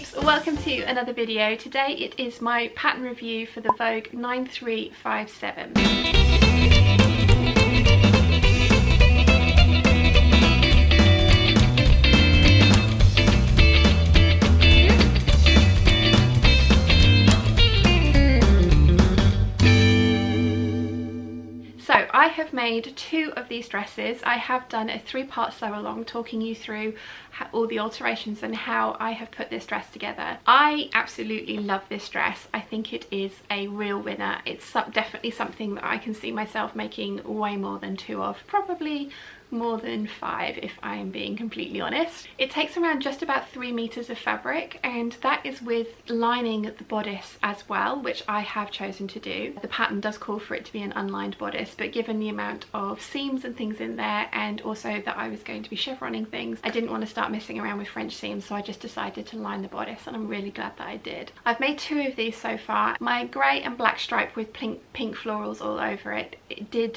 peeps, welcome to another video. Today it is my pattern review for the Vogue 9357. So I have made two of these dresses. I have done a three-part sew along talking you through all the alterations and how I have put this dress together. I absolutely love this dress. I think it is a real winner. It's definitely something that I can see myself making way more than two of, probably more than 5 if I am being completely honest. It takes around just about 3 meters of fabric, and that is with lining the bodice as well, which I have chosen to do. The pattern does call for it to be an unlined bodice, but given the amount of seams and things in there, and also that I was going to be chevroning things, I didn't want to start messing around with French seams, so I just decided to line the bodice, and I'm really glad that I did. I've made 2 of these so far. My grey and black stripe with pink florals all over it.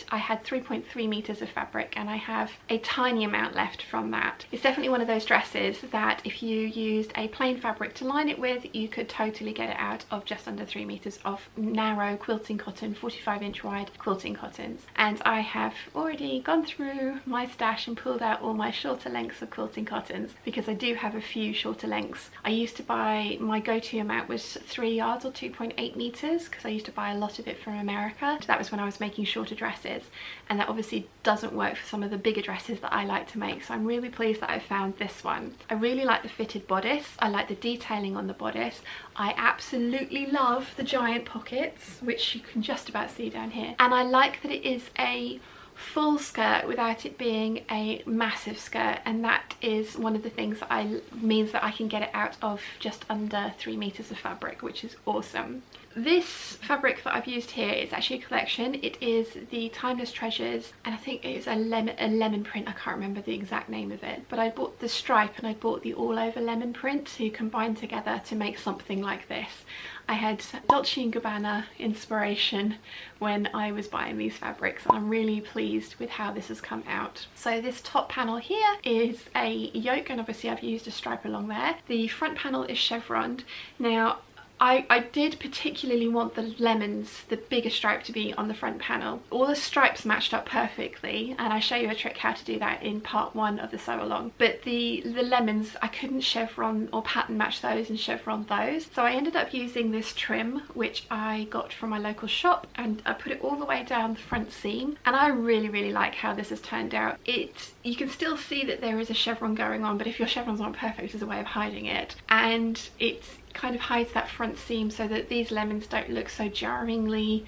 I had 3.3 meters of fabric, and I have a tiny amount left from that. It's definitely one of those dresses that if you used a plain fabric to line it with, you could totally get it out of just under 3 meters of narrow quilting cotton, 45-inch wide quilting cottons. And I have already gone through my stash and pulled out all my shorter lengths of quilting cottons, because I do have a few shorter lengths. I used to buy, my go-to amount was 3 yards or 2.8 meters, because I used to buy a lot of it from America. That was when I was making shorter dresses, and that obviously doesn't work for some of the bigger dresses that I like to make, so I'm really pleased that I found this one. I really like the fitted bodice. I like the detailing on the bodice. I absolutely love the giant pockets, which you can just about see down here, and I like that it is a full skirt without it being a massive skirt, and that is one of the things that means that I can get it out of just under 3 meters of fabric, which is awesome. This fabric that I've used here is actually a collection. It is the Timeless Treasures, and I think it is a lemon print. I can't remember the exact name of it, but I bought the stripe and I bought the all over lemon print to combine together to make something like this. I had Dolce & Gabbana inspiration when I was buying these fabrics, and I'm really pleased with how this has come out. So this top panel here is a yoke, and obviously I've used a stripe along there. The front panel is chevroned. Now I did particularly want the lemons, the bigger stripe, to be on the front panel. All the stripes matched up perfectly, and I show you a trick how to do that in part 1 of the sew along. But the lemons, I couldn't chevron or pattern match those and chevron those, so I ended up using this trim which I got from my local shop, and I put it all the way down the front seam, and I really like how this has turned out. You can still see that there is a chevron going on, but if your chevrons aren't perfect, there's a way of hiding it, and it's kind of hides that front seam so that these lemons don't look so jarringly.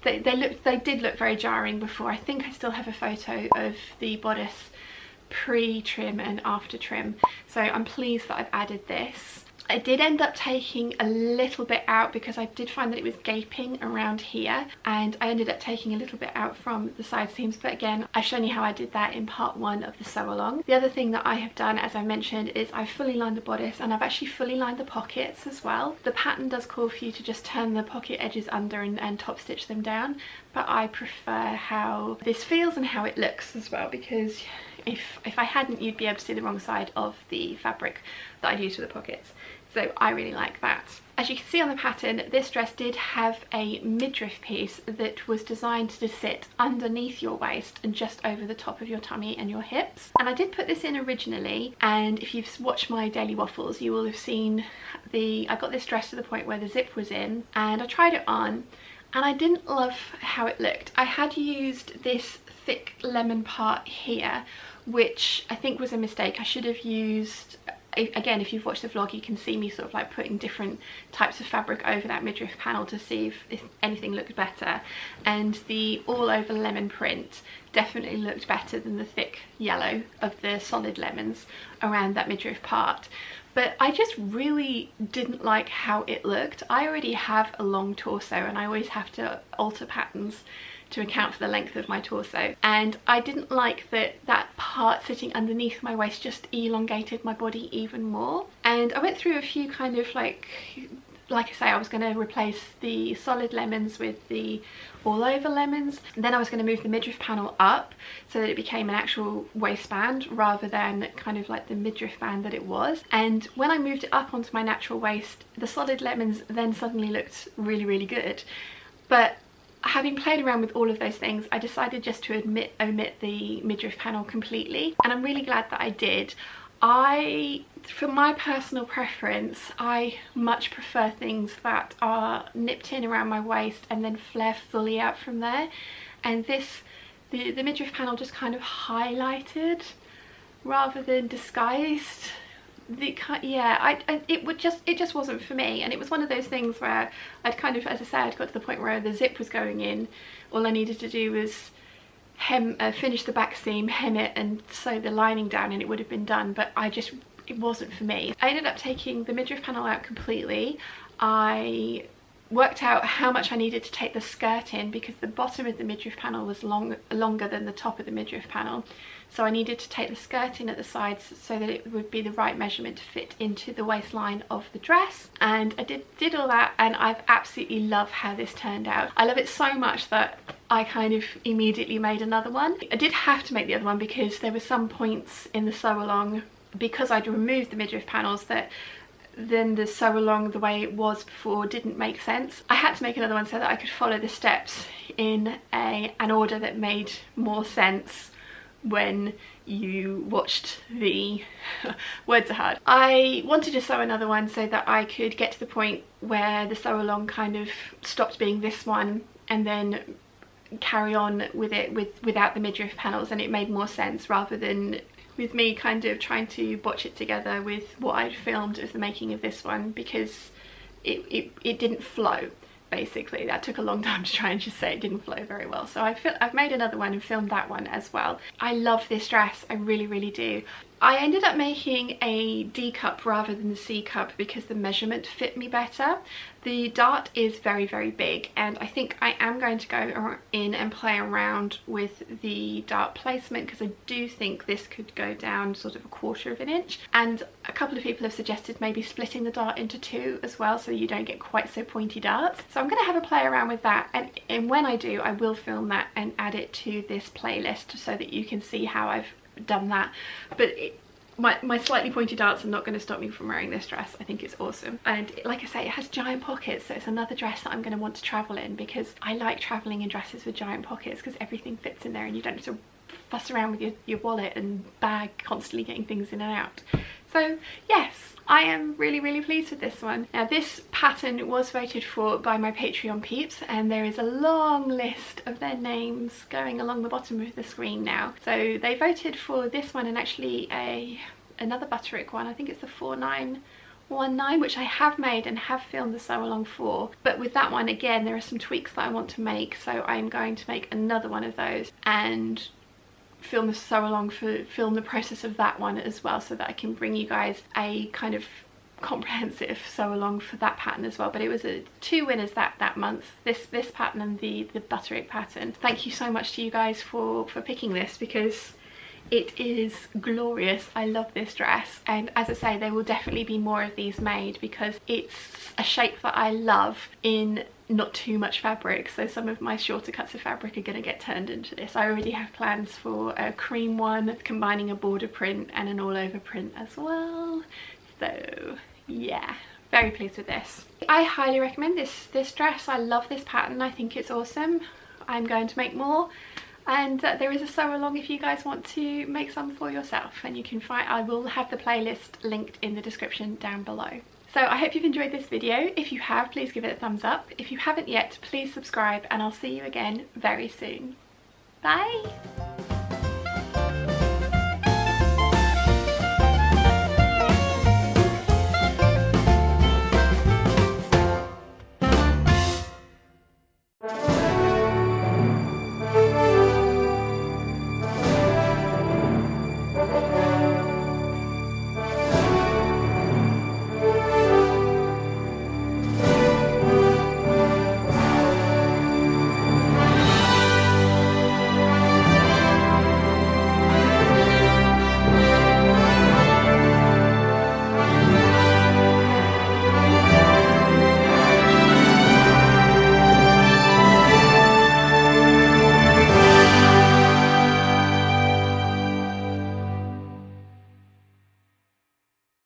They did look very jarring before. I think I still have a photo of the bodice pre-trim and after trim, so I'm pleased that I've added this. I did end up taking a little bit out because I did find that it was gaping around here, and I ended up taking a little bit out from the side seams, but again, I've shown you how I did that in part 1 of the sew along. The other thing that I have done, as I mentioned, is I've fully lined the bodice, and I've actually fully lined the pockets as well. The pattern does call for you to just turn the pocket edges under and top stitch them down, but I prefer how this feels and how it looks as well, because if I hadn't, you'd be able to see the wrong side of the fabric that I'd used for the pockets. So I really like that. As you can see on the pattern, this dress did have a midriff piece that was designed to sit underneath your waist and just over the top of your tummy and your hips. And I did put this in originally, and if you've watched my daily waffles, you will have seen I got this dress to the point where the zip was in, and I tried it on, and I didn't love how it looked. I had used this thick lemon part here, which I think was a mistake. I should have used, again, if you've watched the vlog, you can see me sort of like putting different types of fabric over that midriff panel to see if anything looked better, and the all over lemon print definitely looked better than the thick yellow of the solid lemons around that midriff part. But I just really didn't like how it looked. I already have a long torso, and I always have to alter patterns to account for the length of my torso, and I didn't like that part sitting underneath my waist just elongated my body even more. And I went through a few kind of like like I say, I was going to replace the solid lemons with the all over lemons. Then I was going to move the midriff panel up so that it became an actual waistband rather than kind of like the midriff band that it was. And when I moved it up onto my natural waist, the solid lemons then suddenly looked really, really good. But having played around with all of those things, I decided just to omit the midriff panel completely, and I'm really glad that I did. For my personal preference, I much prefer things that are nipped in around my waist and then flare fully out from there. And the midriff panel just kind of highlighted rather than disguised. It just wasn't for me, and it was one of those things where I'd kind of, as I said, got to the point where the zip was going in. All I needed to do was finish the back seam, hem it and sew the lining down, and it would have been done, but it wasn't for me. I ended up taking the midriff panel out completely. I worked out how much I needed to take the skirt in because the bottom of the midriff panel was longer than the top of the midriff panel. So I needed to take the skirt in at the sides so that it would be the right measurement to fit into the waistline of the dress. And I did all that, and I've absolutely loved how this turned out. I love it so much that I kind of immediately made another one. I did have to make the other one because there were some points in the sew along, because I'd removed the midriff panels, that then the sew along the way it was before didn't make sense. I had to make another one so that I could follow the steps in an order that made more sense when you watched the words are hard. I wanted to sew another one so that I could get to the point where the sew along kind of stopped being this one and then carry on with it without the midriff panels, and it made more sense rather than with me kind of trying to botch it together with what I'd filmed of the making of this one, because it didn't flow. Basically, that took a long time to try and just say it didn't flow very well. So I've made another one and filmed that one as well. I love this dress, I really, really do. I ended up making a D cup rather than the C cup because the measurement fit me better. The dart is very, very big, and I think I am going to go in and play around with the dart placement because I do think this could go down sort of 1/4 of an inch. And a couple of people have suggested maybe splitting the dart into 2 as well, so you don't get quite so pointy darts. So I'm going to have a play around with that, and when I do, I will film that and add it to this playlist so that you can see how I've done that. But my slightly pointy darts are not going to stop me from wearing this dress. I think it's awesome, and like I say, it has giant pockets, so it's another dress that I'm going to want to travel in, because I like traveling in dresses with giant pockets because everything fits in there and you don't have to fuss around with your wallet and bag constantly getting things in and out. So yes, I am really, really pleased with this one. Now this pattern was voted for by my Patreon peeps, and there is a long list of their names going along the bottom of the screen now. So they voted for this one and actually another Butterick one. I think it's the 4919, which I have made and have filmed the sew along for. But with that one, again, there are some tweaks that I want to make, so I'm going to make another one of those and film the sew along film the process of that one as well, so that I can bring you guys a kind of comprehensive sew along for that pattern as well. But it was 2 winners that month, this pattern and the Butterick pattern. Thank you so much to you guys for picking this, because it is glorious. I love this dress, and as I say, there will definitely be more of these made because it's a shape that I love in not too much fabric. So some of my shorter cuts of fabric are going to get turned into this. I already have plans for a cream one combining a border print and an all over print as well. So yeah, very pleased with this. I highly recommend this dress. I love this pattern. I think it's awesome. I'm going to make more, and there is a sew along if you guys want to make some for yourself, and you can find, I will have the playlist linked in the description down below. So I hope you've enjoyed this video. If you have, please give it a thumbs up. If you haven't yet, please subscribe, and I'll see you again very soon. Bye!